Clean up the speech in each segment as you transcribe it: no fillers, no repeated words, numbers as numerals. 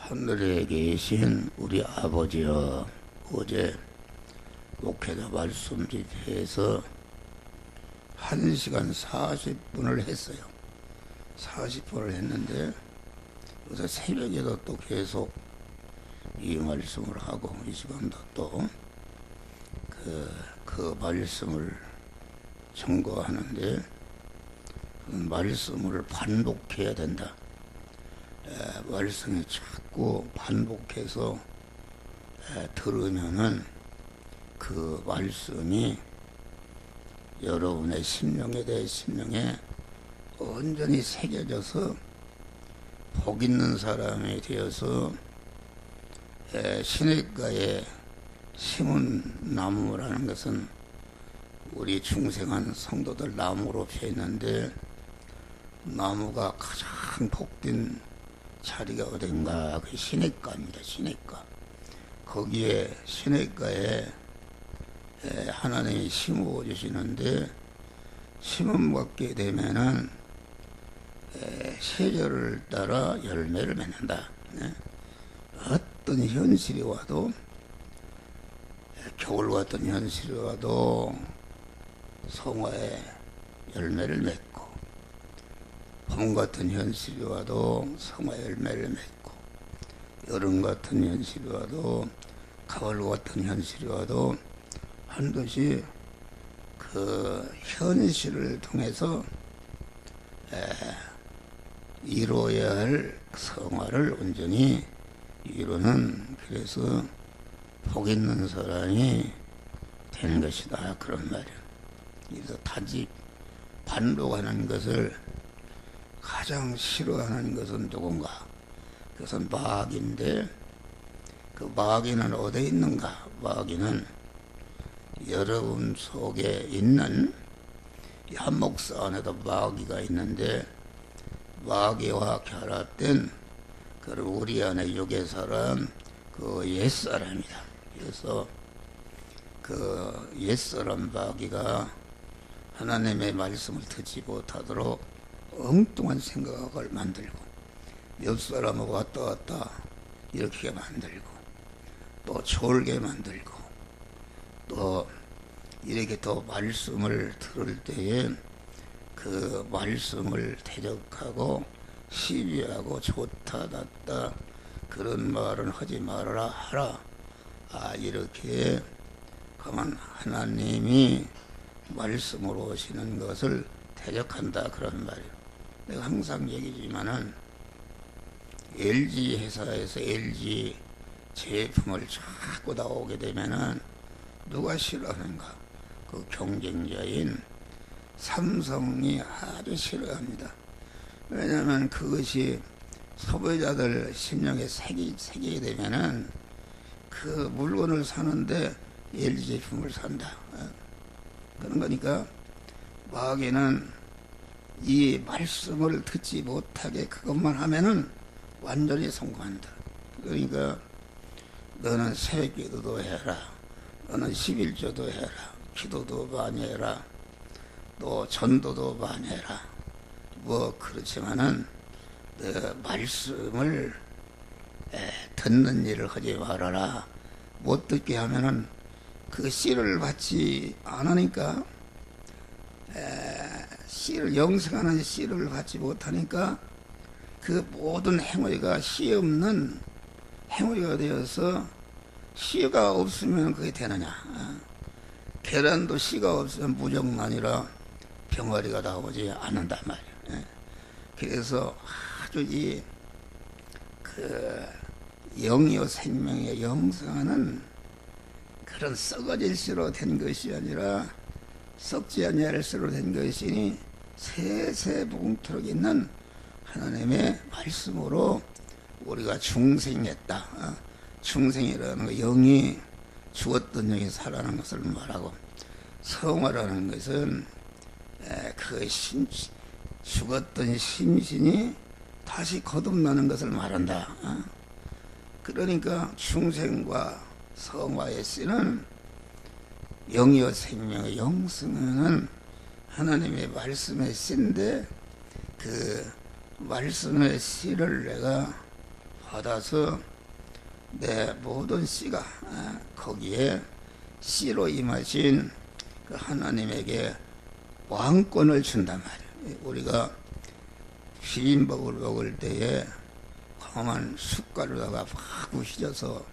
하늘에 계신 우리 아버지여, 어제 목회자 말씀집에서 1시간 40분을 했어요. 40분을 했는데 그래서 새벽에도 또 계속 이 말씀을 하고 이 시간도 또 그 말씀을 증거하는데 그 말씀을 반복해야 된다. 말씀이 자꾸 반복해서 들으면은 그 말씀이 여러분의 심령에 온전히 새겨져서 복 있는 사람이 되어서 시냇가에 심은 나무라는 것은 우리 중생한 성도들 나무로 피었는데 나무가 가장 복된 자리가 어딘가? 그 시냇가입니다. 시냇가. 거기에 시냇가에 하나님이 심어 주시는데 심음 받게 되면은 세절을 따라 열매를 맺는다. 어떤 현실이 와도 겨울 같은 현실이 와도 성화에 열매를 맺고 봄 같은 현실이 와도 성화 열매를 맺고 여름 같은 현실이 와도 가을 같은 현실이 와도 반드시 그 현실을 통해서 이루어야 할 성화를 온전히 이루는, 그래서 복 있는 사람이 되는 것이다, 그런 말이에요. 그래서 타집 반복하는 것을 가장 싫어하는 것은 누군가? 그것은 마귀인데 그 마귀는 어디에 있는가? 마귀는 여러분 속에 있는 한 목사 안에도 마귀가 있는데 마귀와 결합된 그런 우리 안에 육의 사람, 그 옛사람이다. 그래서 그 옛사람 마귀가 하나님의 말씀을 듣지 못하도록 엉뚱한 생각을 만들고 옆 사람하고 왔다 갔다 이렇게 만들고 또 졸게 만들고 또 이렇게 더 말씀을 들을 때에 그 말씀을 대적하고 시비하고 좋다 낫다 그런 말은 하지 말아라 하라, 이렇게 그만 하나님이 말씀으로 오시는 것을 대적한다, 그런 말이에요. 내가 항상 얘기지만은 LG 회사에서 LG 제품을 자꾸 나오게 되면은 누가 싫어하는가? 그 경쟁자인 삼성이 아주 싫어합니다. 왜냐하면 그것이 소비자들 심령에 새기게 되면은 그 물건을 사는데 LG 제품을 산다. 그런 거니까 마귀는 이 말씀을 듣지 못하게 그것만 하면은 완전히 성공한다. 그러니까 너는 새벽기도도 해라, 너는 11조도 해라, 기도도 많이 해라, 또 전도도 많이 해라. 뭐 그렇지만은 너 말씀을 듣는 일을 하지 말아라. 못 듣게 하면은 그 씨를 받지 않으니까 씨를 영생하는 씨를 받지 못하니까 그 모든 행위가 씨 없는 행위가 되어서 씨가 없으면 그게 되느냐? 계란도 씨가 없으면 무정란이라 병아리가 나오지 않는단 말이에요. 그래서 아주 그 영이요 생명의 영생하는 그런 썩어질 씨로 된 것이 아니라 썩지 아니할 씨로 된 것이니 세세무궁토록 있는 하나님의 말씀으로 우리가 중생했다. 중생이라는 거 영이 죽었던 영이 살아나는 것을 말하고, 성화라는 것은 그 죽었던 심신이 다시 거듭나는 것을 말한다. 그러니까 중생과 성화의 씨는 영이요 생명의 영성은 하나님의 말씀의 씨인데 그 말씀의 씨를 내가 받아서 내 모든 씨가 거기에 씨로 임하신 그 하나님에게 왕권을 준단 말이에요. 우리가 비빔밥을 먹을 때에 험한 숟가루다가 팍 부시져서,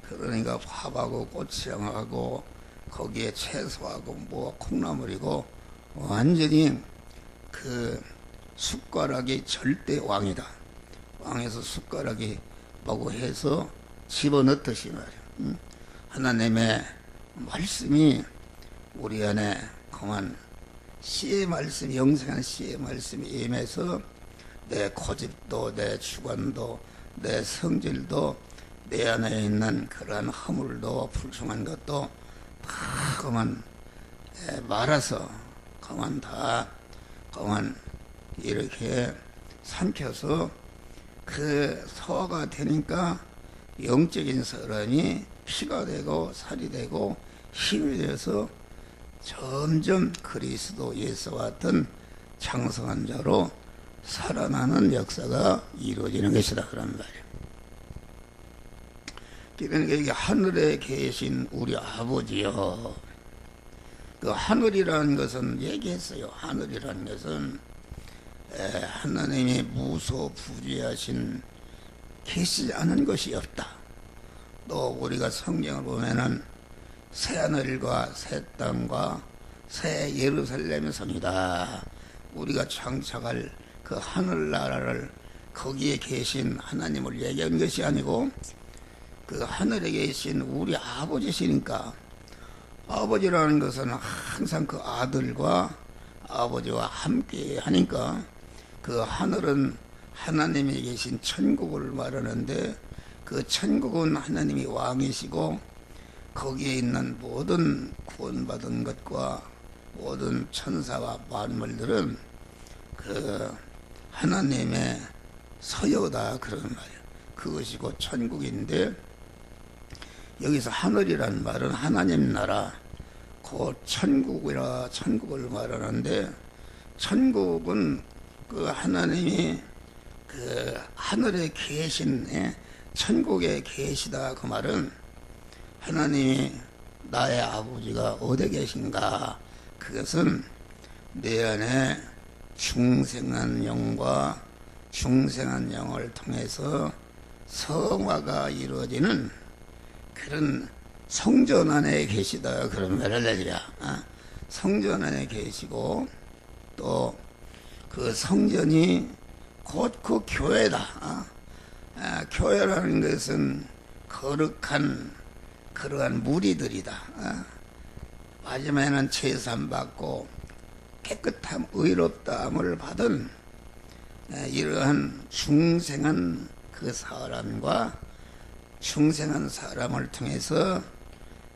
그러니까 밥하고 고추장하고 거기에 채소하고 뭐 콩나물이고 완전히 그 숟가락이 절대 왕이다. 왕에서 숟가락이 뭐고 해서 집어넣듯이 말이야. 하나님의 말씀이 우리 안에 그만 씨의 말씀, 영생한 씨의 말씀이 임해서 내 고집도, 내 주관도, 내 성질도, 내 안에 있는 그러한 허물도, 불충한 것도 다 그만 말아서 그만 다 그만 이렇게 삼켜서 그 소화가 되니까 영적인 사람이 피가 되고 살이 되고 힘이 되어서 점점 그리스도 예수와 같은 장성한 자로 살아나는 역사가 이루어지는 것이다, 그런 말이에요. 그러니까 이게 하늘에 계신 우리 아버지요. 그 하늘이라는 것은 얘기했어요. 하늘이라는 것은 하나님이 무소부지하신 계시지 않은 것이 없다. 또 우리가 성경을 보면은 새 하늘과 새 땅과 새 예루살렘의 성이다. 우리가 장착할 그 하늘나라를 거기에 계신 하나님을 얘기한 것이 아니고 그 하늘에 계신 우리 아버지시니까, 아버지라는 것은 항상 그 아들과 아버지와 함께 하니까 그 하늘은 하나님이 계신 천국을 말하는데, 그 천국은 하나님이 왕이시고 거기에 있는 모든 구원받은 것과 모든 천사와 만물들은 그 하나님의 서여다, 그런 말이에요. 그것이 곧 천국인데, 여기서 하늘이란 말은 하나님 나라, 곧 천국이라 천국을 말하는데, 천국은 그 하나님이 그 하늘에 계신 천국에 계시다, 그 말은 하나님이 나의 아버지가 어디 계신가, 그것은 내 안에 중생한 영과 중생한 영을 통해서 성화가 이루어지는 그런 성전 안에 계시다, 그런 말을 내리라. 성전 안에 계시고 또 그 성전이 곧 그 교회다. 교회라는 것은 거룩한 그러한 무리들이다. 마지막에는 제삼받고 깨끗함, 의롭다함을 받은 이러한 중생한 그 사람과 중생한 사람을 통해서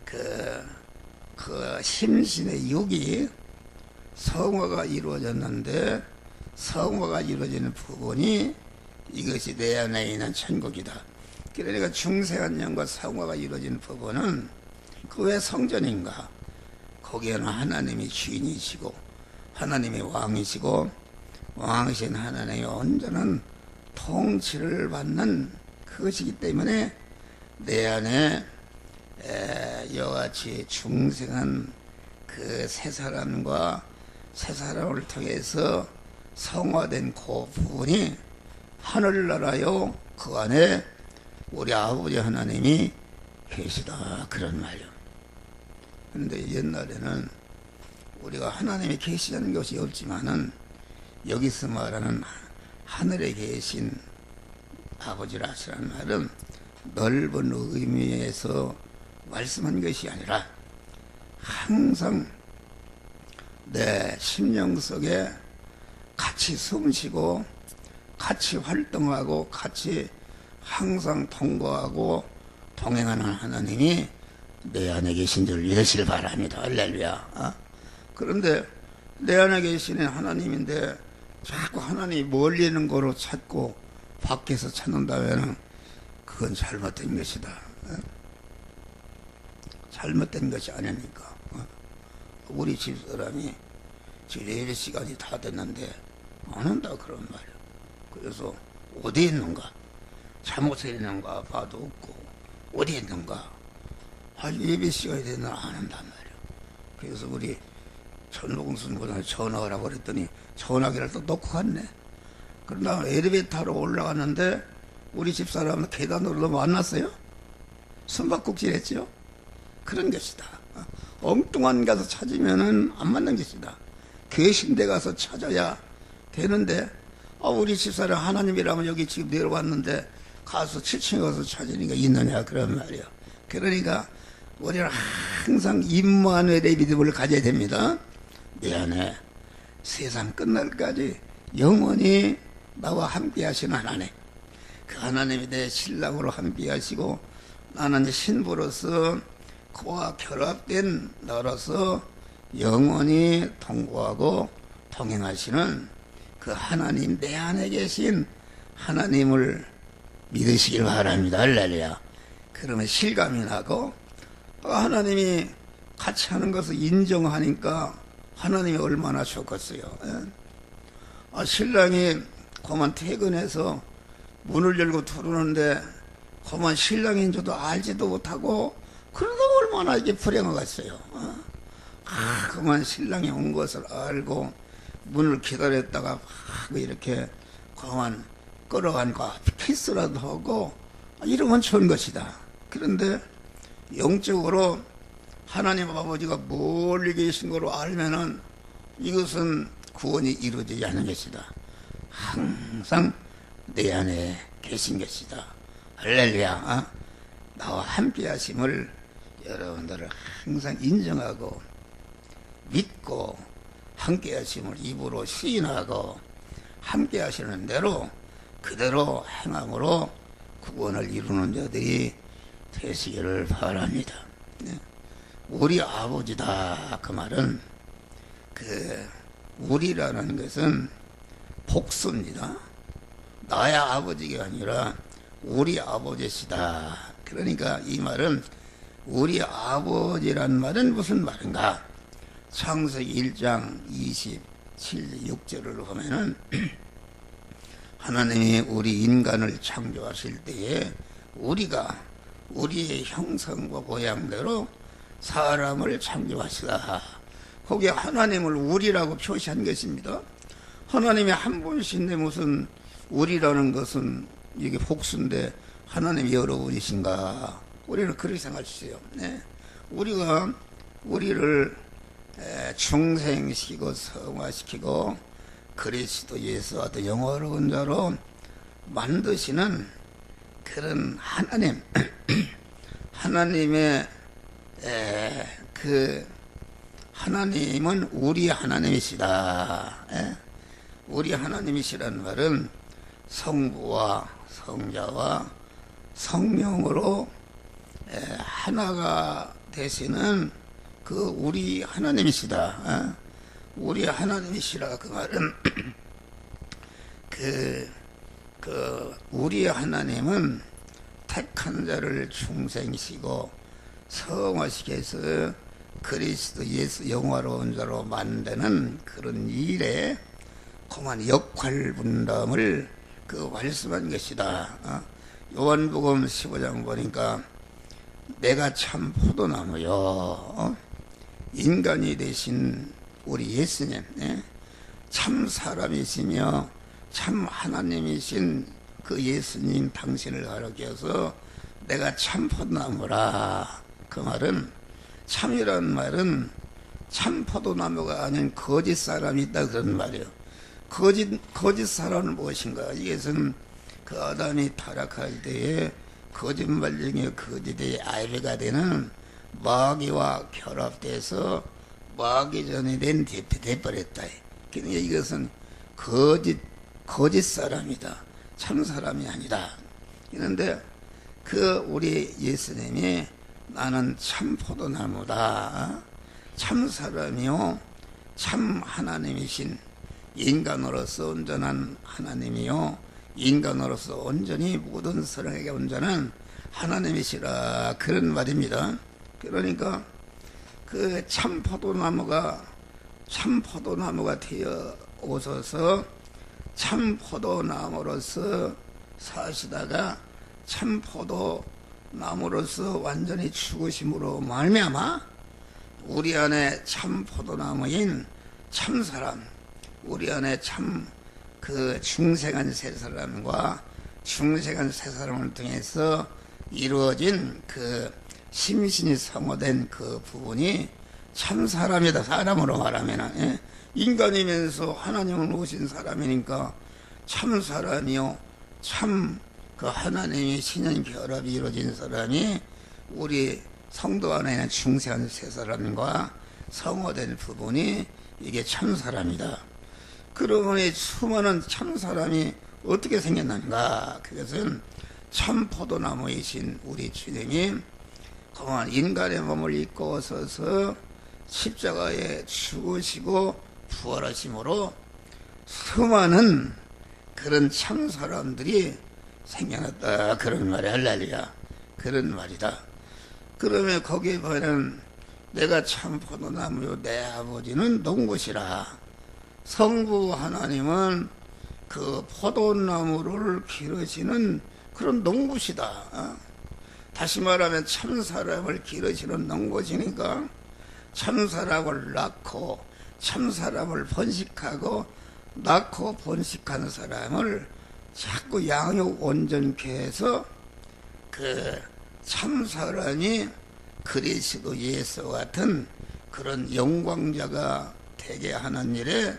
그 심신의 육이 성화가 이루어졌는데, 성화가 이루어지는 부분이 이것이 내 안에 있는 천국이다. 그러니까 중생한 영과 성화가 이루어지는 부분은 그 왜 성전인가? 거기에는 하나님이 주인이시고 하나님이 왕이시고 왕이신 하나님의 온전한 통치를 받는 그것이기 때문에 내 안에 이와같이 중생한 그 세 사람과 세 사람을 통해서 성화된 그 부분이 하늘나라요, 그 안에 우리 아버지 하나님이 계시다, 그런 말이요. 그런데 옛날에는 우리가 하나님이 계시다는 것이 없지만은 여기서 말하는 하늘에 계신 아버지라시라는 말은 넓은 의미에서 말씀한 것이 아니라 항상 내 심령 속에 같이 숨쉬고 같이 활동하고 같이 항상 통과하고 동행하는 하나님이 내 안에 계신 줄 믿으시길 바랍니다. 할렐루야. 그런데 내 안에 계시는 하나님인데 자꾸 하나님이 멀리 있는 거로 찾고 밖에서 찾는다면 그건 잘못된 것이다. 잘못된 것이 아니니까. 우리 집사람이 지금 예배 시간이 다 됐는데 안 온다, 그런 말이야. 그래서 어디 있는가? 잠옷에 있는가 봐도 없고 어디 있는가 예배 시간이 되는 안 한단 말이야. 그래서 우리 전복순보다 전화를 하고 그랬더니 전화기를 또 놓고 갔네. 그러다 엘리베이터로 올라갔는데 우리 집사람은 계단으로 너무 안 났어요. 숨바꼭질했죠. 그런 것이다. 엉뚱한 가서 찾으면은 안 맞는 것이다. 계신 데 가서 찾아야 되는데 우리 집사람 하나님이라면 여기 지금 내려왔는데 가서 7층에 가서 찾으니까 있느냐 그런 말이야. 그러니까 우리는 항상 임마누엘의 믿음을 가져야 됩니다. 내 안에 세상 끝날까지 영원히 나와 함께 하시는 하나님, 그 하나님이 내 신랑으로 함께 하시고 나는 신부로서 그와 결합된 너로서 영원히 동거하고 동행하시는 그 하나님, 내 안에 계신 하나님을 믿으시길 바랍니다. 할렐루야. 그러면 실감이 나고 하나님이 같이 하는 것을 인정하니까 하나님이 얼마나 좋겠어요. 신랑이 그만 퇴근해서 문을 열고 들어오는데 그만 신랑인 줄도 알지도 못하고 그러다가 얼마나 이게 불행하겠어요. 그만 신랑이 온 것을 알고 문을 기다렸다가 막 이렇게 그만 끌어안고 키스라도 하고 이러면 좋은 것이다. 그런데 영적으로 하나님 아버지가 멀리 계신 거로 알면은 이것은 구원이 이루어지지 않는 것이다. 항상 내 안에 계신 것이다. 할렐루야. 나와 함께 하심을 여러분들을 항상 인정하고 믿고 함께 하심을 입으로 시인하고 함께 하시는 대로 그대로 행함으로 구원을 이루는 자들이 되시기를 바랍니다. 우리 아버지다 그 말은 우리라는 것은 복수입니다. 나의 아버지가 아니라 우리 아버지시다. 그러니까 이 말은 우리 아버지란 말은 무슨 말인가? 창세기 1장 27, 6절을 보면은 하나님이 우리 인간을 창조하실 때에 우리가 우리의 형상과 모양대로 사람을 창조하시다. 거기에 하나님을 우리라고 표시한 것입니다. 하나님이 한 분이신데 무슨 우리라는 것은 이게 복수인데 하나님이 여러분이신가? 우리는 그렇게 생각하시죠. 네. 우리가 우리를 중생시키고 성화시키고 그리스도 예수 어떤 영화로운 자로 만드시는 그런 하나님, 하나님의 그 하나님은 우리 하나님이시다. 우리 하나님이시라는 말은 성부와 성자와 성령으로 하나가 되시는 그 우리 하나님이시다. 우리 하나님이시라 그 말은 우리 하나님은 택한 자를 중생시키고 성화시켜서 그리스도 예수 영화로운 자로 만드는 그런 일에 그만 역할 분담을 말씀한 것이다. 요한복음 15장 보니까 내가 참 포도나무요 인간이 되신 우리 예수님 참 사람이시며 참 하나님이신 그 예수님 당신을 가리켜서 내가 참 포도나무라. 그 말은 참이라는 말은 참 포도나무가 아닌 거짓 사람이 있다 그런 말이에요. 거짓 사람은 무엇인가? 이것은 그 아담이 타락할 때에 거짓말 중에 거짓의 아이가 되는 마귀와 결합돼서 마귀 전에 돼버렸다. 그러니까 이것은 거짓 사람이다. 참 사람이 아니다. 그런데 우리 예수님이 나는 참 포도나무다. 참 사람이요. 참 하나님이신 인간으로서 온전한 하나님이요. 인간으로서 온전히 모든 사람에게 온전한 하나님이시라. 그런 말입니다. 그러니까 참 포도나무가 되어 오셔서 참 포도나무로서 사시다가 참포도 나무로서 완전히 죽으심으로 말미암아 우리 안에 참포도나무인 참사람, 우리 안에 참 그 중생한 세 사람과 중생한 세 사람을 통해서 이루어진 그 심신이 성호된 그 부분이 참 사람이다. 사람으로 말하면, 예? 인간이면서 하나님을 오신 사람이니까 참 사람이요, 참 그 하나님의 신연 결합이 이루어진 사람이 우리 성도 안에 있는 중생한 세 사람과 성호된 부분이 이게 참 사람이다. 그러니 수많은 참 사람이 어떻게 생겼는가? 그것은 참 포도나무이신 우리 주님이 그만 인간의 몸을 입고 오셔서 십자가에 죽으시고 부활하심으로 수많은 그런 참 사람들이 생겨났다. 그런 말이 할렐루야. 그런 말이다. 그러면 거기에 보면 내가 참 포도나무요 내 아버지는 농부시라. 성부 하나님은 그 포도나무를 기르시는 그런 농부시다. 다시 말하면 참 사람을 기르시는 농부시니까 참 사람을 낳고 참 사람을 번식하고 낳고 번식하는 사람을 자꾸 양육 온전케 해서 그 참 사람이 그리스도 예수와 같은 그런 영광자가 되게 하는 일에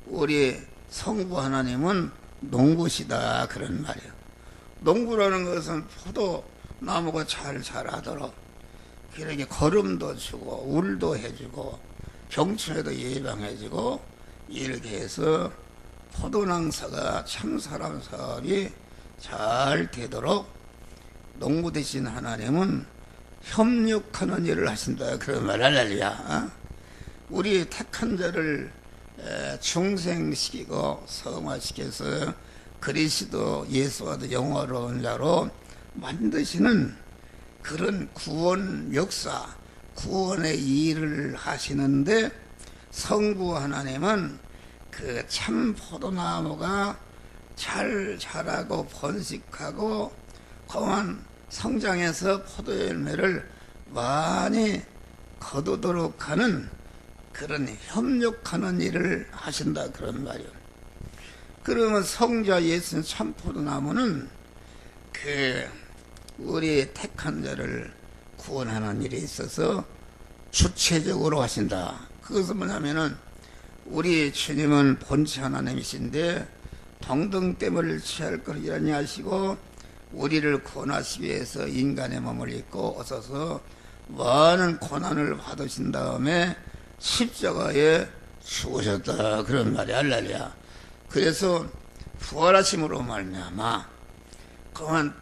우리 성부 하나님은 농부시다. 그런 말이에요. 농부라는 것은 포도나무가 잘 자라도록 이렇게 거름도 주고 울도 해주고 병충해도 예방해주고 이렇게 해서 포도낭사가 참 사람 사업이 잘 되도록 농부 되신 하나님은 협력하는 일을 하신다. 그런 말 할렐루야. 우리 택한 자를 중생시키고 성화시켜서 그리스도 예수와 영화로운 자로 만드시는 그런 구원 역사, 구원의 일을 하시는데 성부 하나님은 그 참 포도나무가 잘 자라고 번식하고 그만 성장해서 포도 열매를 많이 거두도록 하는 그런 협력하는 일을 하신다. 그런 말이요. 그러면 성자 예수 참 포도나무는 그 우리 택한 자를 구원하는 일에 있어서 주체적으로 하신다. 그것은 뭐냐면은 우리 주님은 본체 하나님이신데 동등됨을 취할 것이라니 하시고 우리를 구원하시기 위해서 인간의 몸을 입고 오셔서 많은 고난을 받으신 다음에 십자가에 죽으셨다. 그런 말이 할렐루야. 그래서 부활하심으로 말미암아 그만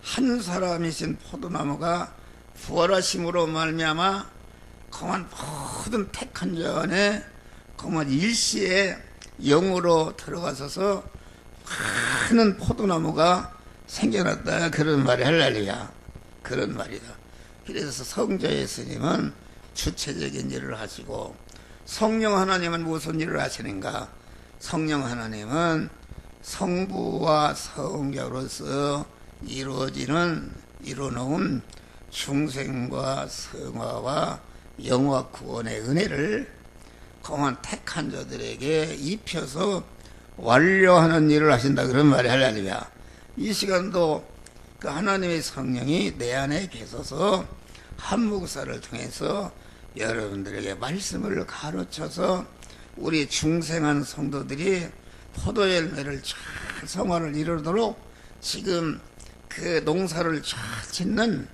한 사람이신 포도나무가 부활하심으로 말미암아 그만 모든 택한 자 안에 그만 일시에 영으로 들어가셔서 많은 포도나무가 생겨났다. 그런 말이 할렐루야. 그런 말이다. 그래서 성자 예수님은 주체적인 일을 하시고 성령 하나님은 무슨 일을 하시는가? 성령 하나님은 성부와 성자로서 이루어놓은 중생과 성화와 영화 구원의 은혜를 그만 택한 자들에게 입혀서 완료하는 일을 하신다. 그런 말이 할렐루야. 이 시간도 그 하나님의 성령이 내 안에 계셔서 한 목사를 통해서 여러분들에게 말씀을 가르쳐서 우리 중생한 성도들이 포도 열매를 잘 성화를 이루도록 지금 그 농사를 잘 짓는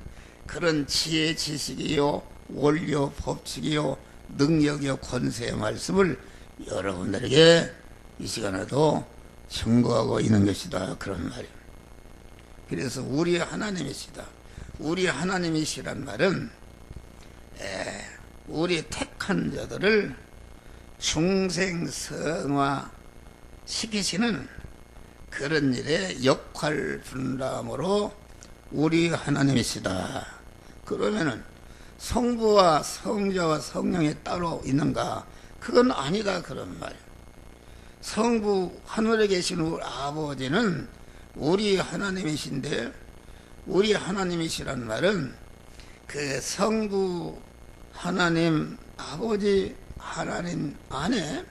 그런 지혜 지식이요 원료 법칙이요 능력이요 권세의 말씀을 여러분들에게 이 시간에도 증거하고 있는 것이다. 그런 말이에요. 그래서 우리 하나님이시다. 우리 하나님이시란 말은 우리 택한 자들을 중생성화 시키시는 그런 일에 역할 분담으로 우리 하나님이시다. 그러면은 성부와 성자와 성령이 따로 있는가? 그건 아니다. 그런 말이에요. 성부 하늘에 계신 우리 아버지는 우리 하나님이신데 우리 하나님이시란 말은 그 성부 하나님 아버지 하나님 안에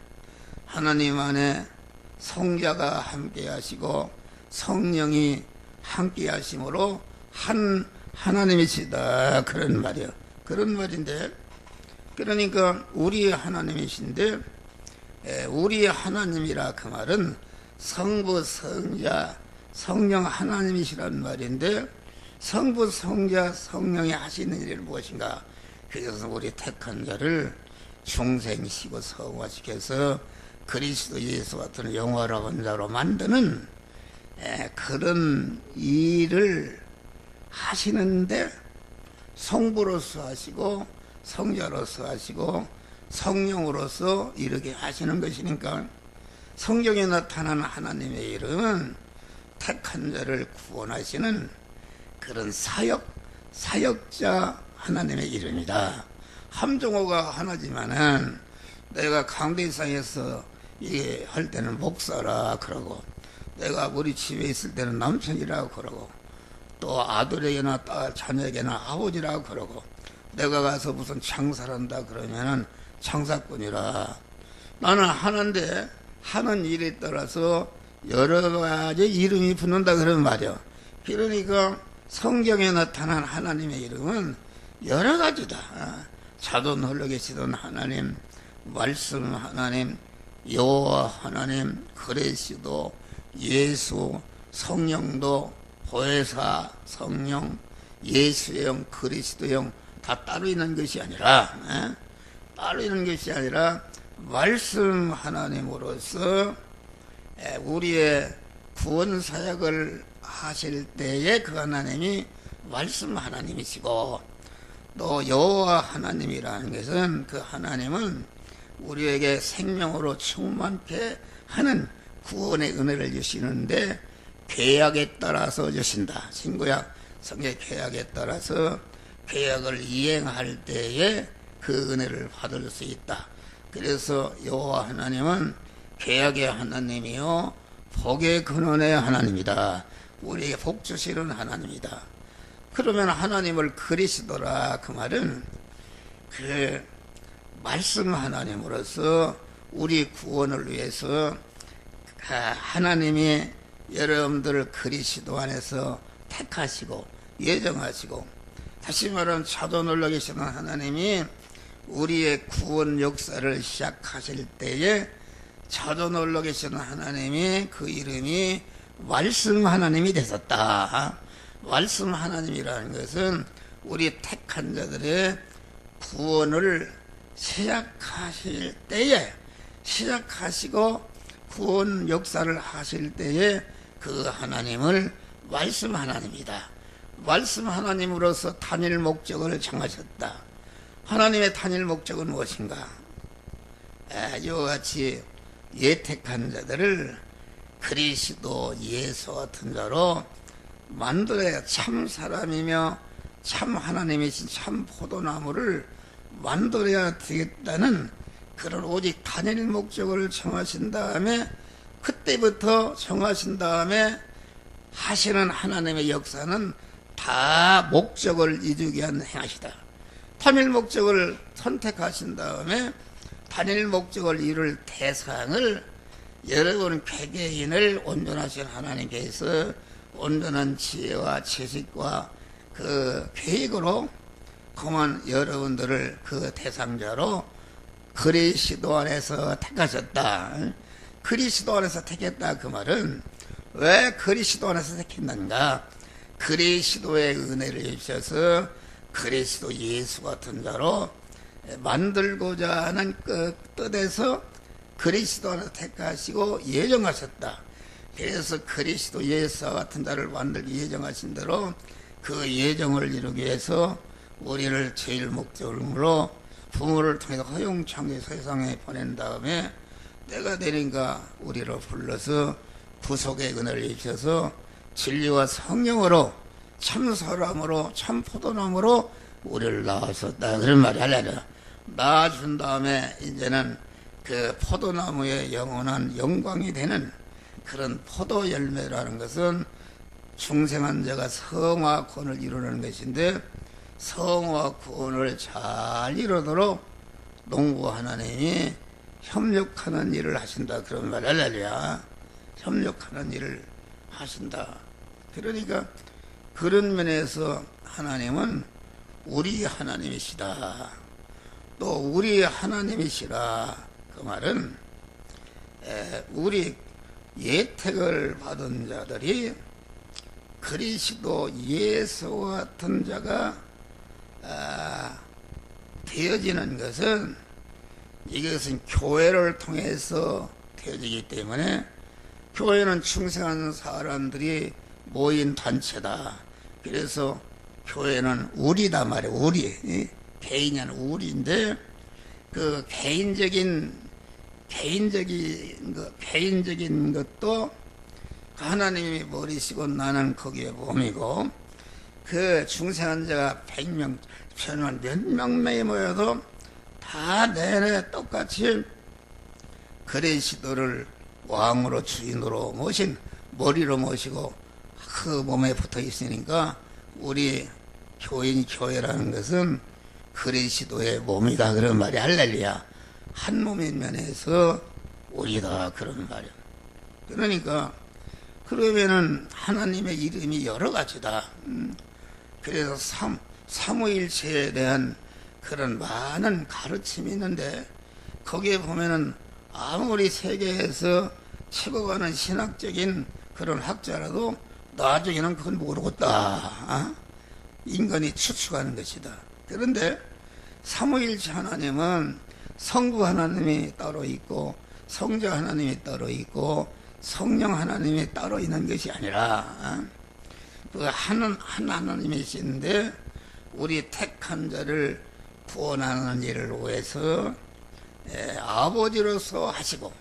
성자가 함께 하시고 성령이 함께 하심으로 한 하나님이시다, 그런 말이요. 그런 말인데, 그러니까 우리 하나님이신데, 우리 하나님이라 그 말은 성부 성자 성령 하나님이시란 말인데, 성부 성자 성령이 하시는 일은 무엇인가? 그래서 우리 택한 자를 중생시고 성화시켜서 그리스도 예수 같은 영화로운 자로 만드는 그런 일을 하시는데, 성부로서 하시고 성자로서 하시고 성령으로서 이렇게 하시는 것이니까, 성경에 나타난 하나님의 이름은 택한 자를 구원하시는 그런 사역자 하나님의 이름이다. 함정호가 하나지만은 내가 강대상에서 이게 할 때는 목사라 그러고, 내가 우리 집에 있을 때는 남편이라고 그러고, 또 아들에게나 딸 자녀에게나 아버지라고 그러고, 내가 가서 무슨 장사를 한다 그러면은 장사꾼이라. 나는 하는데 하는 일에 따라서 여러 가지 이름이 붙는다 그런 말이야. 그러니까 성경에 나타난 하나님의 이름은 여러 가지다. 자돈 홀로 계시던 하나님, 말씀 하나님, 여호와 하나님, 그리스도, 예수, 성령도, 보혜사, 성령, 예수의 영, 그리스도의 영 다 따로 있는 것이 아니라, 따로 있는 것이 아니라 말씀 하나님으로서 우리의 구원 사역을 하실 때에 그 하나님이 말씀 하나님이시고, 또 여호와 하나님이라는 것은 그 하나님은 우리에게 생명으로 충만케 하는 구원의 은혜를 주시는데, 계약에 따라서 주신다. 신구약 성경 계약에 따라서 계약을 이행할 때에 그 은혜를 받을 수 있다. 그래서 여호와 하나님은 계약의 하나님이요 복의 근원의 하나님이다. 우리에게 복 주시는 하나님이다. 그러면 하나님을 그리스도라 그 말은 그 말씀 하나님으로서 우리 구원을 위해서 하나님이 여러분들을 그리스도 안에서 택하시고 예정하시고, 다시 말하면 자도놀라 계시는 하나님이 우리의 구원 역사를 시작하실 때에 자도놀라 계시는 하나님이 그 이름이 말씀 하나님이 되셨다. 말씀 하나님이라는 것은 우리 택한 자들의 구원을 시작하실 때에, 시작하시고 구원 역사를 하실 때에 그 하나님을 말씀 하나님이다. 말씀 하나님으로서 단일 목적을 정하셨다. 하나님의 단일 목적은 무엇인가? 이와 같이 예택한 자들을 그리스도 예수 같은 자로 만들어야 참 사람이며 참 하나님이신 참 포도나무를 만들어야 되겠다는 그런 오직 단일 목적을 정하신 다음에, 그때부터 정하신 다음에 하시는 하나님의 역사는 다 목적을 이루기 위한 행하시다. 단일 목적을 선택하신 다음에 단일 목적을 이룰 대상을 여러분 개개인을 온전하신 하나님께서 온전한 지혜와 지식과 그 계획으로 그만 여러분들을 그 대상자로 그리스도 안에서 택하셨다. 그리스도 안에서 택했다 그 말은 왜 그리스도 안에서 택했는가? 그리스도의 은혜를 주셔서 그리스도 예수 같은 자로 만들고자 하는 그 뜻에서 그리스도 안에서 택하시고 예정하셨다. 그래서 그리스도 예수 같은 자를 만들기 예정하신 대로 그 예정을 이루기 위해서 우리를 제일 목적으로 부모를 통해서 허용창조 세상에 보낸 다음에 때가 되니까 우리를 불러서 구속의 은혜를 주셔서 진리와 성령으로 참 사람으로 참 포도나무로 우리를 낳으셨다. 그런 말이 하려면 낳아준 다음에 이제는 그 포도나무의 영원한 영광이 되는 그런 포도 열매라는 것은 중생한 자가 성화 구원을 이루는 것인데, 성화 구원을 잘 이루도록 농부 하나님이 협력하는 일을 하신다. 그런 말 할렐루야. 협력하는 일을 하신다. 그러니까 그런 면에서 하나님은 우리 하나님이시다. 또 우리 하나님이시라. 그 말은 우리 예택을 받은 자들이 그리스도 예수와 같은 자가 되어지는 것은, 이것은 교회를 통해서 되어지기 때문에, 교회는 충성한 사람들이 모인 단체다. 그래서 교회는 우리다 말이에요. 우리. 개인이 아니라 우리인데, 그 개인적인 것도 하나님이 머리시고 나는 거기에 몸이고, 그 중생한 자가 100명, 천만 몇 명이 모여도 다 내내 똑같이 그리스도를 왕으로 주인으로 모신, 머리로 모시고 그 몸에 붙어 있으니까, 우리 교회라는 것은 그리스도의 몸이다. 그런 말이 할렐루야. 한 몸인 면에서 우리다. 그런 말이야. 그러니까 그러면은 하나님의 이름이 여러 가지다. 그래서 삼위일체에 대한 그런 많은 가르침이 있는데, 거기에 보면은 아무리 세계에서 최고 가는 신학적인 그런 학자라도 나중에는 그건 모르겠다. 인간이 추측하는 것이다. 그런데 삼위일체 하나님은 성부 하나님이 따로 있고, 성자 하나님이 따로 있고, 성령 하나님이 따로 있는 것이 아니라 그 한 하나님이신데, 우리 택한 자를 구원하는 일을 위해서 아버지로서 하시고,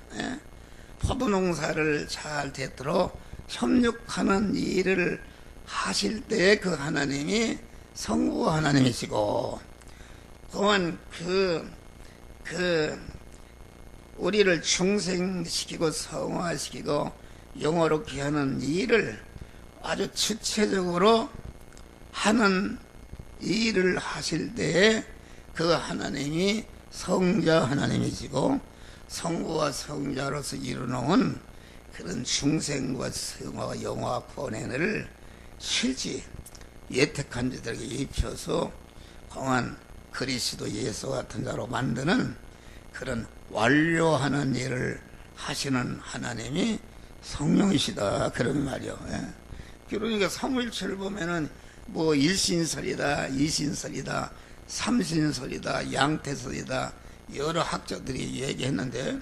포도농사를 잘 되도록 협력하는 일을 하실 때 그 하나님이 성부 하나님이시고, 또한 우리를 중생시키고 성화시키고 영화롭게 하는 일을 아주 주체적으로 하는 일을 하실 때에 그 하나님이 성자 하나님이시고, 성부와 성자로서 이루어놓은 그런 중생과 성화와 영화 권한을 실지 예택한 자들에게 입혀서 공한 그리스도 예수 같은 자로 만드는 그런 완료하는 일을 하시는 하나님이 성령이시다. 그런 말이요. 그러니까 삼위일체를 보면은 뭐 일신설이다, 이신설이다, 삼신설이다, 양태설이다, 여러 학자들이 얘기했는데,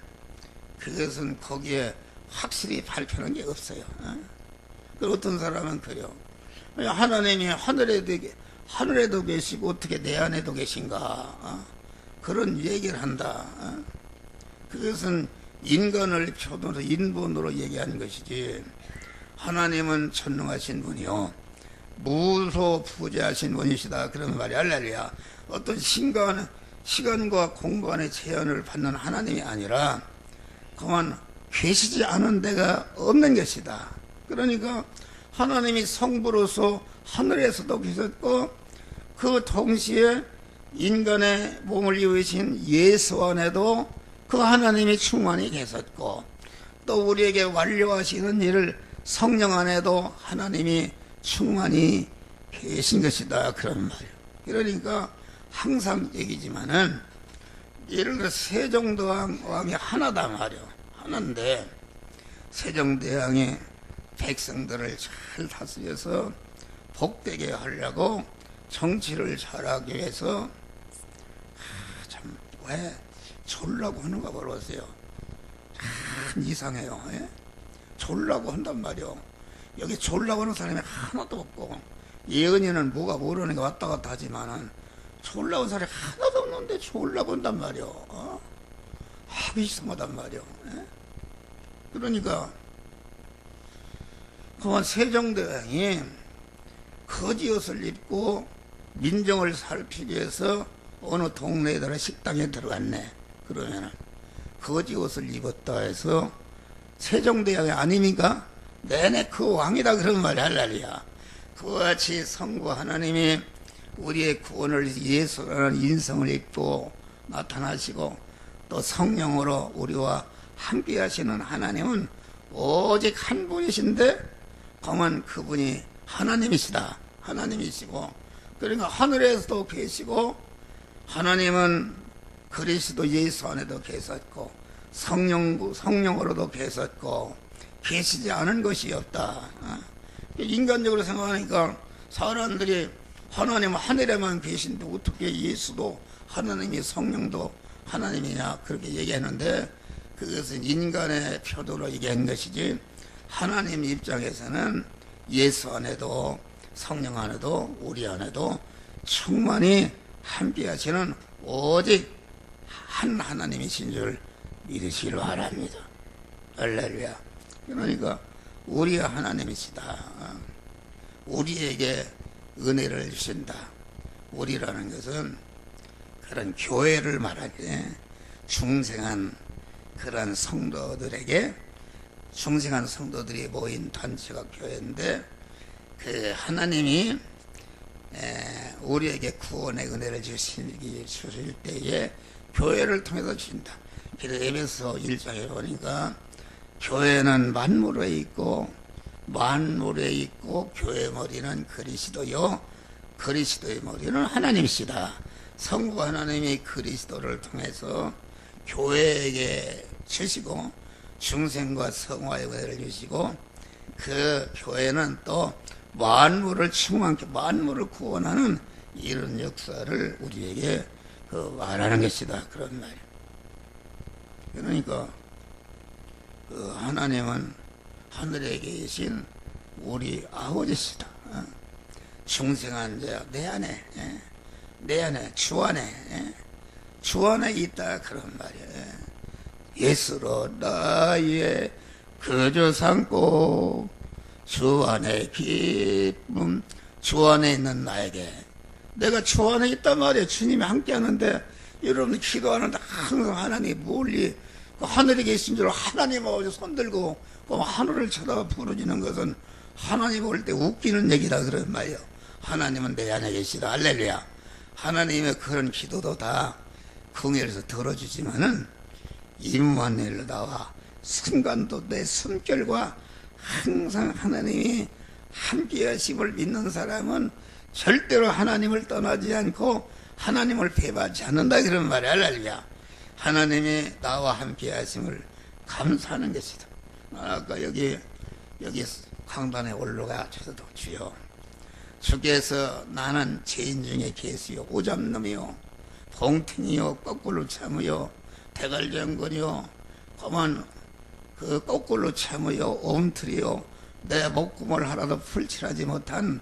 그것은 거기에 확실히 발표하는 게 없어요. 어떤 사람은 그래요. 하나님이 하늘에도 계시고 어떻게 내 안에도 계신가, 그런 얘기를 한다. 그것은 인간을 표본으로 인본으로 얘기하는 것이지, 하나님은 전능하신 분이요 무소부재하신 분이시다. 그런 말이 할렐루야. 어떤 시간과 공간의 제한을 받는 하나님이 아니라 그만 계시지 않은 데가 없는 것이다. 그러니까 하나님이 성부로서 하늘에서도 계셨고, 그 동시에 인간의 몸을 입으신 예수 안에도 그 하나님이 충만히 계셨고, 또 우리에게 완료하시는 일을 성령 안에도 하나님이 충만히 계신 것이다. 그런 말이에요. 그러니까 항상 얘기지만은, 예를 들어 세종대왕이 하나다 말이에요. 하나인데 세종대왕이 백성들을 잘 다스려서 복되게 하려고 정치를 잘하기 위해서 참 왜 졸라고 하는가 모르겠어요. 참 이상해요. 졸라고 한단 말이요. 여기 졸라고 하는 사람이 하나도 없고, 예언이는 뭐가 모르는 게 왔다 갔다 하지만은 졸라고 하는 사람이 하나도 없는데 졸라고 한단 말이요. 하기 이상하단 말이요. 그러니까 그만 세종대왕이 거지옷을 입고 민정을 살피기 위해서 어느 동네에다가 식당에 들어갔네. 그러면은 거지옷을 입었다 해서 세종대왕이 아닙니까? 내내 그 왕이다 그런 말이 할렐루야. 그와 같이 성부 하나님이 우리의 구원을 예수라는 인성을 입고 나타나시고 또 성령으로 우리와 함께 하시는 하나님은 오직 한 분이신데 다만 그분이 하나님이시다. 하나님이시고 그러니까 하늘에서도 계시고 하나님은 그리스도 예수 안에도 계셨고 성령으로도 계셨고 계시지 않은 것이 없다. 인간적으로 생각하니까 사람들이 하나님 하늘에만 계신데 어떻게 예수도 하나님이 성령도 하나님이냐 그렇게 얘기하는데 그것은 인간의 표도로 얘기한 것이지 하나님 입장에서는 예수 안에도 성령 안에도 우리 안에도 충만히 함께 하시는 오직 한 하나님이신 줄 믿으시길 바랍니다. 할렐루야. 그러니까 우리의 하나님이시다. 우리에게 은혜를 주신다. 우리라는 것은 그런 교회를 말하지 중생한 그런 성도들에게 중생한 성도들이 모인 단체가 교회인데 그 하나님이 우리에게 구원의 은혜를 주실 때에 교회를 통해서 주신다. 그래서 에베소 1장에 보니까 교회는 만물에 있고 교회 머리는 그리스도요 그리스도의 머리는 하나님이시다. 성부 하나님이 그리스도를 통해서 교회에게 주시고 중생과 성화의 은혜를 주시고 그 교회는 또 만물을 충만케 만물을 구원하는 이런 역사를 우리에게 말하는 것이다. 그런 말이에요. 그러니까 그 하나님은 하늘에 계신 우리 아버지시다. 중생한 자 내 안에 주 안에 있다 그런 말이에요. 예수로 나의 거저 삼고 주 안에 기쁨 주 안에 있는 나에게 내가 주 안에 있단 말이에요. 주님이 함께 하는데 여러분 기도하는데 항상 하나님 멀리 하늘에 계신 줄 하나님 아버지 손들고 하늘을 쳐다 부르짖는 것은 하나님 올 때 웃기는 얘기다 그런 말이에요. 하나님은 내 안에 계시다. 할렐루야. 하나님의 그런 기도도 다 궁예에서 들어주지만은 임마누엘로 나와 순간도 내 숨결과 항상 하나님이 함께 하심을 믿는 사람은 절대로 하나님을 떠나지 않고 하나님을 배반하지 않는다 그런 말이야. 할렐루야. 하나님이 나와 함께 하심을 감사하는 것이다. 아까 여기 강단에 올라가 주셔도 주여 주께서 나는 죄인 중에 계시요 오잡놈이요 봉탱이요 거꾸로 참으요 대갈정거리요 그만 그 거꾸로 참으요 옴틀이요 내 목구멍을 하나도 풀칠하지 못한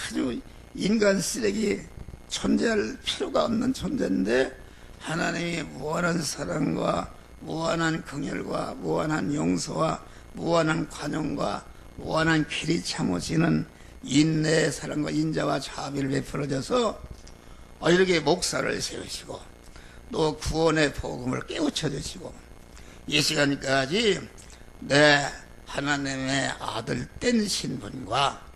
아주 인간 쓰레기 존재할 필요가 없는 존재인데 하나님이 무한한 사랑과 무한한 긍휼과 무한한 용서와 무한한 관용과 무한한 길이 참으시는 인내의 사랑과 인자와 자비를 베풀어줘서 이렇게 목사를 세우시고 또 구원의 복음을 깨우쳐 주시고 이 시간까지 내 하나님의 아들 된 신분과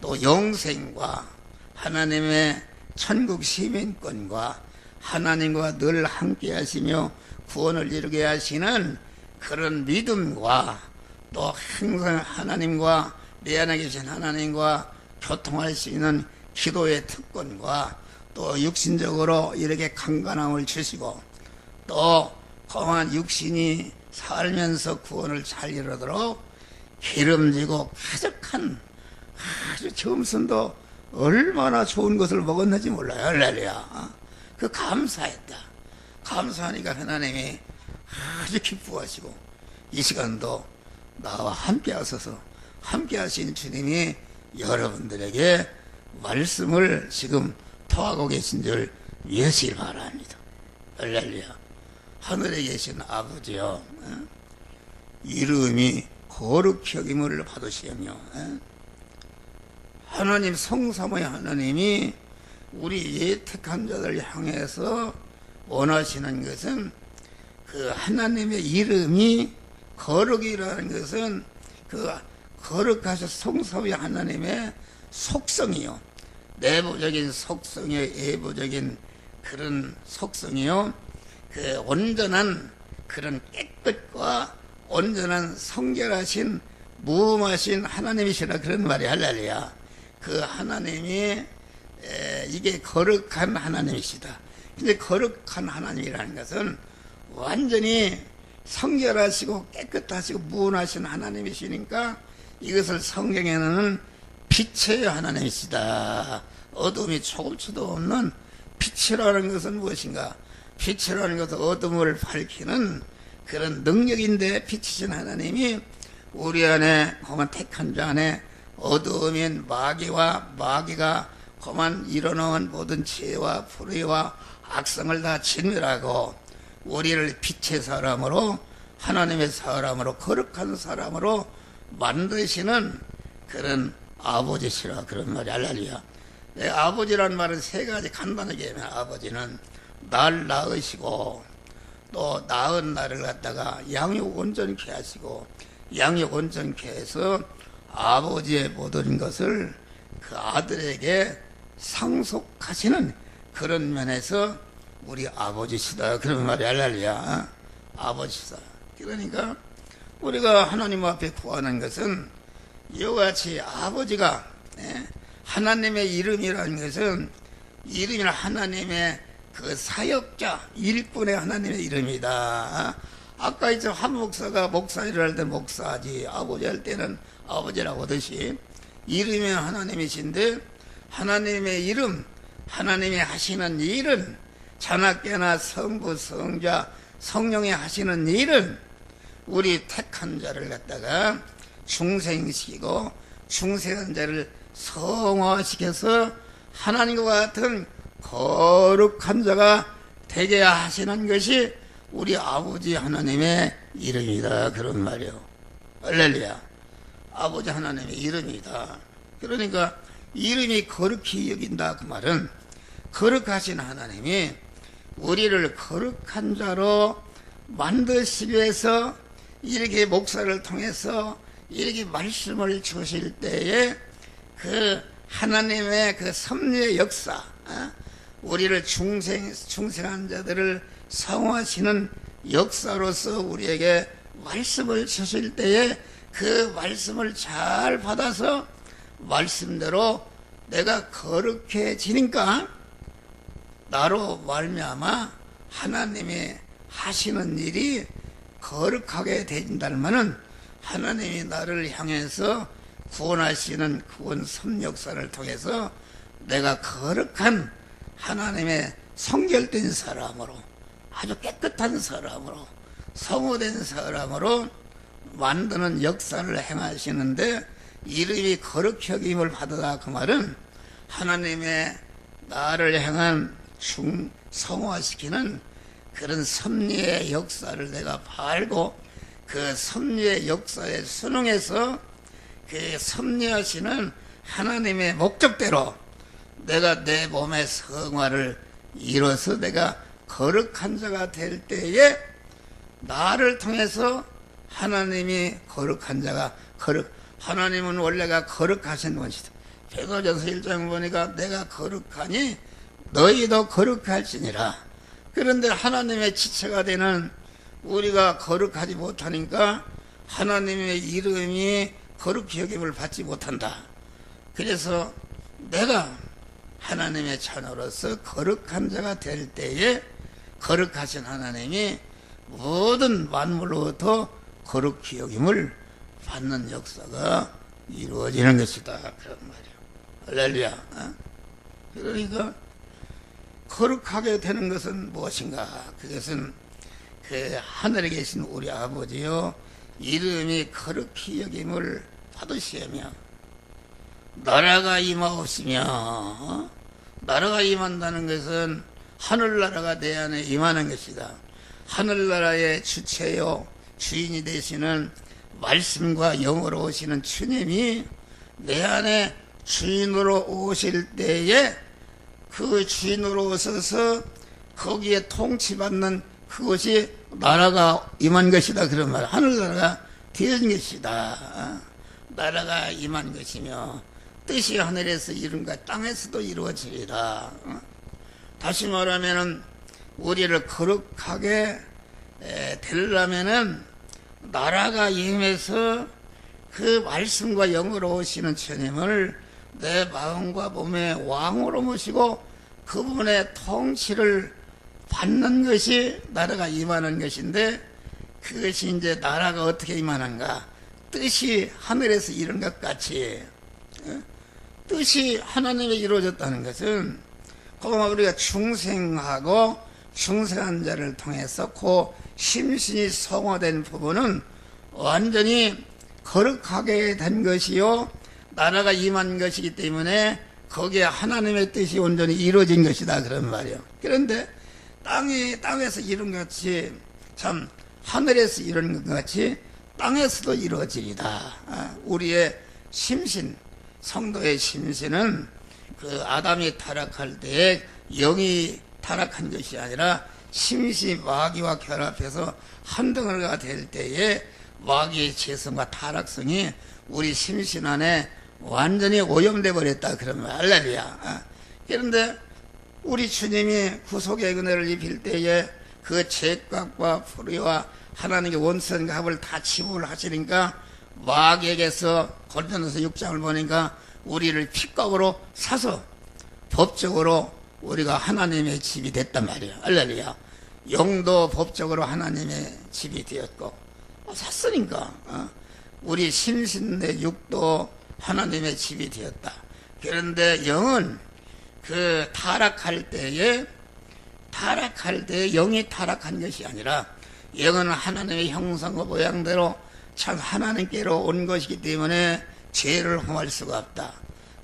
또 영생과 하나님의 천국 시민권과 하나님과 늘 함께 하시며 구원을 이루게 하시는 그런 믿음과 또 항상 하나님과 내 안에 계신 하나님과 교통할 수 있는 기도의 특권과 또 육신적으로 이렇게 강건함을 주시고 또 험한 육신이 살면서 구원을 잘 이루도록 기름지고 쾌적한 아주 점선도 얼마나 좋은 것을 먹었는지 몰라요. 할렐루야. 그 감사했다. 감사하니까 하나님이 아주 기뻐하시고 이 시간도 나와 함께 하셔서 함께 하신 주님이 여러분들에게 말씀을 지금 토하고 계신 줄 믿으시길 바랍니다. 할렐루야. 하늘에 계신 아버지여 이름이 거룩히 여김을 받으시며 하나님 성삼의 하나님이 우리 예택한 자들 향해서 원하시는 것은 그 하나님의 이름이 거룩이라는 것은 그 거룩하신 성삼위 하나님의 속성이요, 내부적인 속성이요, 외부적인 그런 속성이요, 그 온전한 그런 깨끗과 온전한 성결하신 무음하신 하나님이시라 그런 말이 할렐루야. 그 하나님이 이게 거룩한 하나님이시다. 근데 거룩한 하나님이라는 것은 완전히 성결하시고 깨끗하시고 무은하신 하나님이시니까 이것을 성경에는 빛의 하나님이시다. 어둠이 조금치도 없는 빛이라는 것은 무엇인가? 빛이라는 것은 어둠을 밝히는 그런 능력인데, 빛이신 하나님이 우리 안에 그만 택한 자 안에 어두움인 마귀가 그만 일어나온 모든 죄와 불의와 악성을 다 진멸하고 우리를 빛의 사람으로, 하나님의 사람으로, 거룩한 사람으로 만드시는 그런 아버지시라 그런 말이 할렐루야. 아버지란 말은 세 가지 간단하게 하면, 아버지는 날 낳으시고 또 낳은 나를 갖다가 양육 온전케 하시고, 양육 온전케 해서 아버지의 모든 것을 그 아들에게 상속하시는 그런 면에서 우리 아버지시다 그런 말이 할렐루야. 아버지시다. 그러니까 우리가 하나님 앞에 구하는 것은 이와 같이 아버지가, 하나님의 이름이라는 것은 이름이나 하나님의 그 사역자, 일꾼의 하나님의 이름이다. 아까 이제 한 목사가 목사 일을 할 때 목사지, 아버지 할 때는 아버지라고 하듯이 이름이 하나님이신데, 하나님의 이름, 하나님이 하시는 일은, 자나깨나 성부, 성자, 성령이 하시는 일은 우리 택한 자를 갖다가 중생시키고 중생한 자를 성화시켜서 하나님과 같은 거룩한 자가 되게 하시는 것이 우리 아버지 하나님의 이름이다 그런 말이요. 할렐루야. 아버지 하나님의 이름이다. 그러니까 이름이 거룩히 여긴다 그 말은, 거룩하신 하나님이 우리를 거룩한 자로 만드시기 위해서 이렇게 목사를 통해서 이렇게 말씀을 주실 때에 그 하나님의 그 섭리의 역사, 우리를 중생한 자들을 성화하시는 역사로서 우리에게 말씀을 주실 때에 그 말씀을 잘 받아서 말씀대로 내가 거룩해지니까 나로 말미암아 하나님이 하시는 일이 거룩하게 되진다는 말은, 하나님이 나를 향해서 구원하시는 구원 섭력사를 통해서 내가 거룩한 하나님의 성결된 사람으로, 아주 깨끗한 사람으로, 성호된 사람으로 만드는 역사를 행하시는데, 이름이 거룩히 여김을 받으라 그 말은 하나님의 나를 향한 성화시키는 그런 섭리의 역사를 내가 알고 그 섭리의 역사에 순응해서 그 섭리하시는 하나님의 목적대로 내가 내 몸의 성화를 이뤄서 내가 거룩한 자가 될 때에 나를 통해서 하나님이 거룩한 자가 하나님은 원래가 거룩하신 분이시다. 베드로전서 1장 보니까 내가 거룩하니 너희도 거룩할지니라. 그런데 하나님의 지체가 되는 우리가 거룩하지 못하니까 하나님의 이름이 거룩히 여김을 받지 못한다. 그래서 내가 하나님의 자녀로서 거룩한 자가 될 때에 거룩하신 하나님이 모든 만물로부터 거룩히 여김을 받는 역사가 이루어지는 것이다 그런 말이에요. 할렐루야. 그러니까 거룩하게 되는 것은 무엇인가? 그것은 그 하늘에 계신 우리 아버지요 이름이 거룩히 여김을 받으시며 나라가 임하옵시며, 나라가 임한다는 것은 하늘나라가 내 안에 임하는 것이다. 하늘나라의 주체요 주인이 되시는 말씀과 영으로 오시는 주님이 내 안에 주인으로 오실 때에 그 주인으로 오셔서 거기에 통치받는 그것이 나라가 임한 것이다 그런 말, 하늘나라가 되어진 것이다. 나라가 임한 것이며 뜻이 하늘에서 이룬 것 땅에서도 이루어지리라. 다시 말하면은 우리를 거룩하게 되려면은 나라가 임해서 그 말씀과 영으로 오시는 주님을 내 마음과 몸의 왕으로 모시고 그분의 통치를 받는 것이 나라가 임하는 것인데, 그것이 이제 나라가 어떻게 임하는가? 뜻이 하늘에서 이룬 것 같이 뜻이 하나님의 이루어졌다는 것은 그동안 우리가 중생하고 중생한 자를 통해서 그 심신이 성화된 부분은 완전히 거룩하게 된 것이요 나라가 임한 것이기 때문에 거기에 하나님의 뜻이 온전히 이루어진 것이다, 그런 말이요. 그런데 땅에서 이룬 것 같이, 참 하늘에서 이룬 것 같이 땅에서도 이루어지리다. 우리의 심신, 성도의 심신은 그 아담이 타락할 때에 영이 타락한 것이 아니라 심시 마귀와 결합해서 한 덩어리가 될 때에 마귀의 죄성과 타락성이 우리 심신 안에 완전히 오염돼 버렸다, 그러면 할렐루야. 그런데 우리 주님이 구속의 은혜를 입힐 때에 그 죄값과 불의와 하나님의 원수의 합을 다 치부를 하시니까 마귀에게서 고린도서 6장을 보니까 우리를 핏값으로 사서 법적으로 우리가 하나님의 집이 됐단 말이에요. 할렐루야. 영도 법적으로 하나님의 집이 되었고, 샀으니까 우리 심신의 육도 하나님의 집이 되었다. 그런데 영은 그 타락할 때에 영이 타락한 것이 아니라 영은 하나님의 형상과 모양대로 참 하나님께로 온 것이기 때문에 죄를 범할 수가 없다.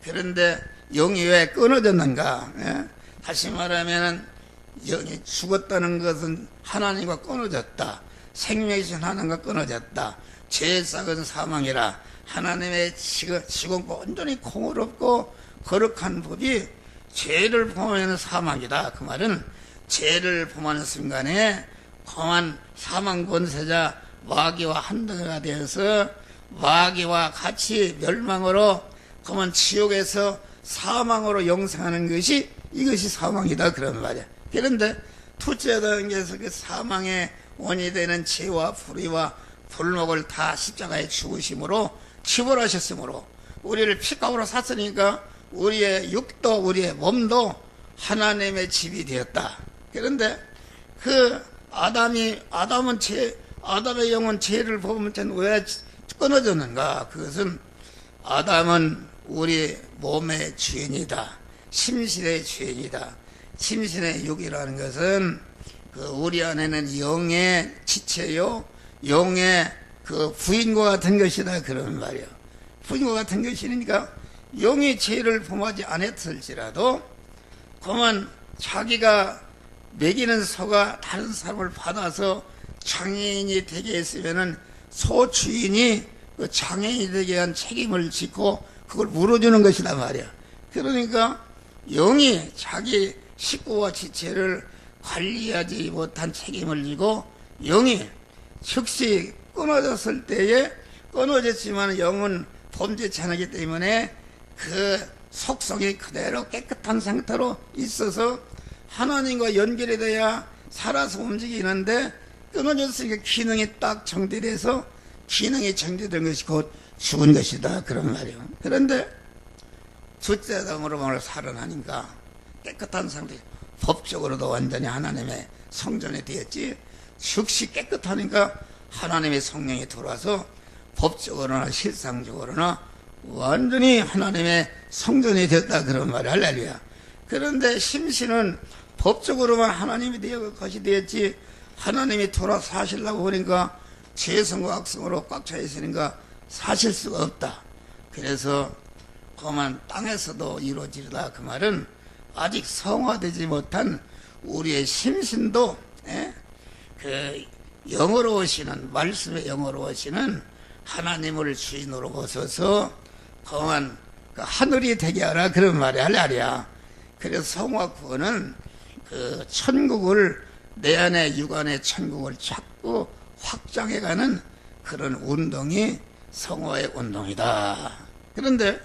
그런데 영이 왜 끊어졌는가? 다시 말하면 영이 죽었다는 것은 하나님과 끊어졌다. 생명이신 하나님과 끊어졌다. 죄의 싹은 사망이라. 하나님의 지공과 온전히 공의롭고 거룩한 법이 죄를 범하면 사망이다. 그 말은 죄를 범하는 순간에 범한 사망 권세자 마귀와 한덩이가 되어서 마귀와 같이 멸망으로, 그만 지옥에서 사망으로 영생하는 것이, 이것이 사망이다, 그런 말이야. 그런데 둘째 단계에서 그 사망의 원이 되는 죄와 불의와 불목을 다 십자가에 죽으심으로 치불하셨으므로 우리를 핏값으로 샀으니까 우리의 육도 우리의 몸도 하나님의 집이 되었다. 그런데 그 아담의 영은 죄를 범한 채는 왜 끊어졌는가? 그것은 아담은 우리 몸의 주인이다. 심신의 주인이다. 심신의 육이라는 것은 그 우리 안에는 영의 지체요, 영의 그 부인과 같은 것이다, 그런 말이야. 부인과 같은 것이니까 영이 죄를 범하지 않았을지라도 그만 자기가 먹이는 소가 다른 사람을 받아서 장애인이 되게 했으면은 소주인이 그 장애인이 되게 한 책임을 짓고 그걸 물어주는 것이다 말이야. 그러니까 영이 자기 식구와 지체를 관리하지 못한 책임을 지고 영이 즉시 끊어졌을 때에, 끊어졌지만 영은 범죄치 않기 때문에 그 속성이 그대로 깨끗한 상태로 있어서 하나님과 연결이 돼야 살아서 움직이는데, 끊어졌으니까 기능이 딱 정지돼서 기능이 정지된 것이 곧 죽은 것이다, 그런 말이에요. 그런데 둘째 아담으로 말을 살아나니까 깨끗한 상태, 법적으로도 완전히 하나님의 성전이 되었지, 즉시 깨끗하니까 하나님의 성령이 들어와서 법적으로나 실상적으로나 완전히 하나님의 성전이 됐다, 그런 말이에요. 할렐루야. 그런데 심신은 법적으로만 하나님이 되어 것이 되었지, 하나님이 돌아서 하시려고 보니까 죄성과 악성으로 꽉 차 있으니까 사실 수가 없다. 그래서 그만 땅에서도 이루어지리다, 그 말은 아직 성화되지 못한 우리의 심신도 그 영으로 오시는, 말씀의 영으로 오시는 하나님을 주인으로 모셔서 그만 그 하늘이 되게 하라, 그런 말이 할렐루야. 그래서 성화 구원은 그 천국을, 내 안에 육안의 천국을 자꾸 확장해가는 그런 운동이 성화의 운동이다. 그런데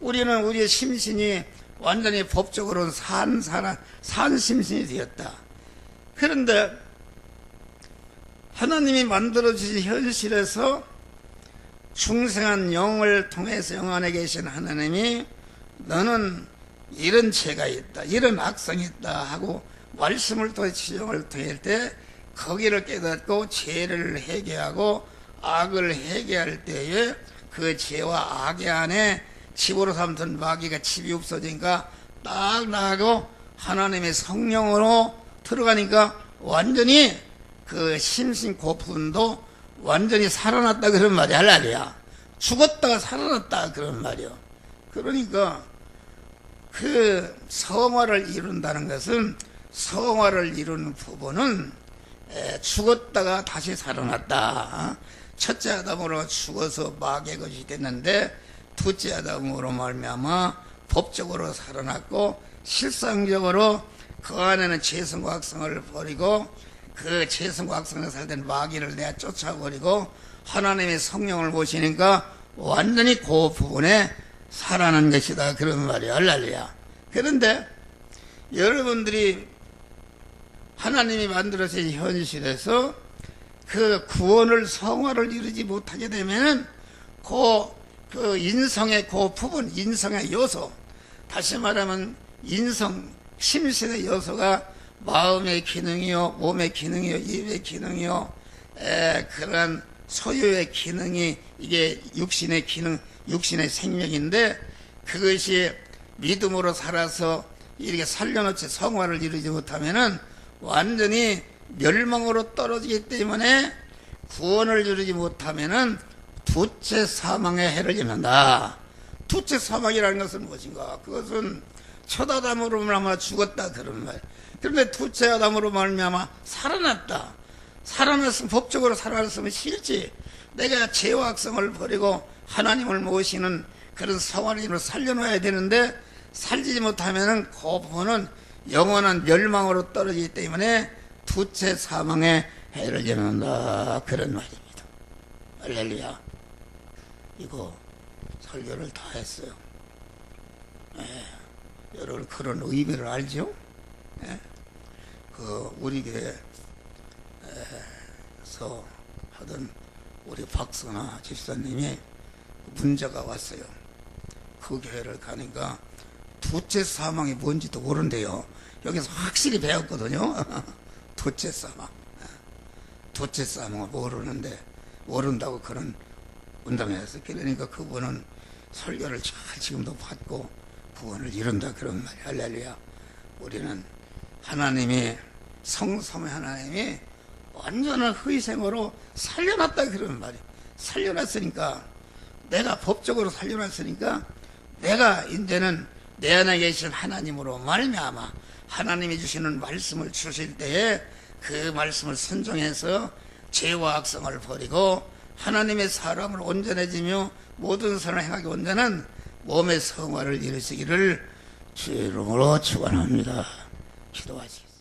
우리는 우리의 심신이 완전히 법적으로는 산 심신이 되었다. 그런데 하나님이 만들어주신 현실에서 중생한 영을 통해서 영 안에 계신 하나님이 너는 이런 죄가 있다, 이런 악성이 있다 하고 말씀을 통해 지정을 통할 때 거기를 깨닫고 죄를 해결하고 악을 해결할 때에 그 죄와 악의 안에 집으로 삼던 마귀가 집이 없어지니까 딱 나가고 하나님의 성령으로 들어가니까 완전히 그 심신 고품도 완전히 살아났다 그런 말이야. 할렐루야. 죽었다가 살아났다 그런 말이야. 그러니까 그 성화를 이룬다는 것은, 성화를 이루는 부분은 죽었다가 다시 살아났다. 첫째 아담으로 죽어서 마귀의 것이 됐는데 둘째 아담으로 말미암아 법적으로 살아났고, 실상적으로 그 안에는 죄성과 악성을 버리고 그 죄성과 악성에 살던 마귀를 내가 쫓아버리고 하나님의 성령을 모시니까 완전히 그 부분에 살아난 것이다 그런 말이야. 할렐루야. 그런데 여러분들이 하나님이 만들어진 현실에서 그 구원을, 성화를 이루지 못하게 되면은 그 인성의 그 부분, 인성의 요소, 다시 말하면 인성, 심신의 요소가 마음의 기능이요, 몸의 기능이요, 입의 기능이요, 그런 소유의 기능이 이게 육신의 기능, 육신의 생명인데 그것이 믿음으로 살아서 이렇게 살려놓지 성화를 이루지 못하면은 완전히 멸망으로 떨어지기 때문에 구원을 이루지 못하면은 두째 사망의 해를 입는다. 두째 사망이라는 것은 무엇인가? 그것은 첫 아담으로 말미암아 죽었다 그런 말. 그런데 두째 아담으로 말미암아 살아났다. 살아났으면, 법적으로 살아났으면 실제 내가 죄와 악성을 버리고 하나님을 모시는 그런 성화를 살려놓아야 되는데 살지 못하면은 그 부분은 영원한 멸망으로 떨어지기 때문에 두째 사망의 해를 입는다 그런 말입니다. 할렐루야. 이거 설교를 다 했어요. 여러분 그런 의미를 알죠? 그 우리 교회에서 하던 우리 박선아 집사님이 문제가 왔어요. 그 교회를 가니까 두째 사망이 뭔지도 모른대요. 여기서 확실히 배웠거든요. 두째 사망. 두째 사망을 모른다고 그런 운동회에서. 그러니까 그분은 설교를 잘 지금도 받고 구원을 이룬다 그런 말이야. 할렐루야. 우리는 하나님이, 성삼위 하나님이 완전한 희생으로 살려놨다 그런 말이야. 살려놨으니까, 내가 법적으로 살려놨으니까 내가 이제는 내 안에 계신 하나님으로 말미암아 하나님이 주시는 말씀을 주실 때에 그 말씀을 순종해서 죄와 악성을 버리고 하나님의 사람을 온전해지며 모든 선을 행하기 온전한 몸의 성화를 이루시기를 주의 이름으로 축원합니다. 기도하시겠습니다.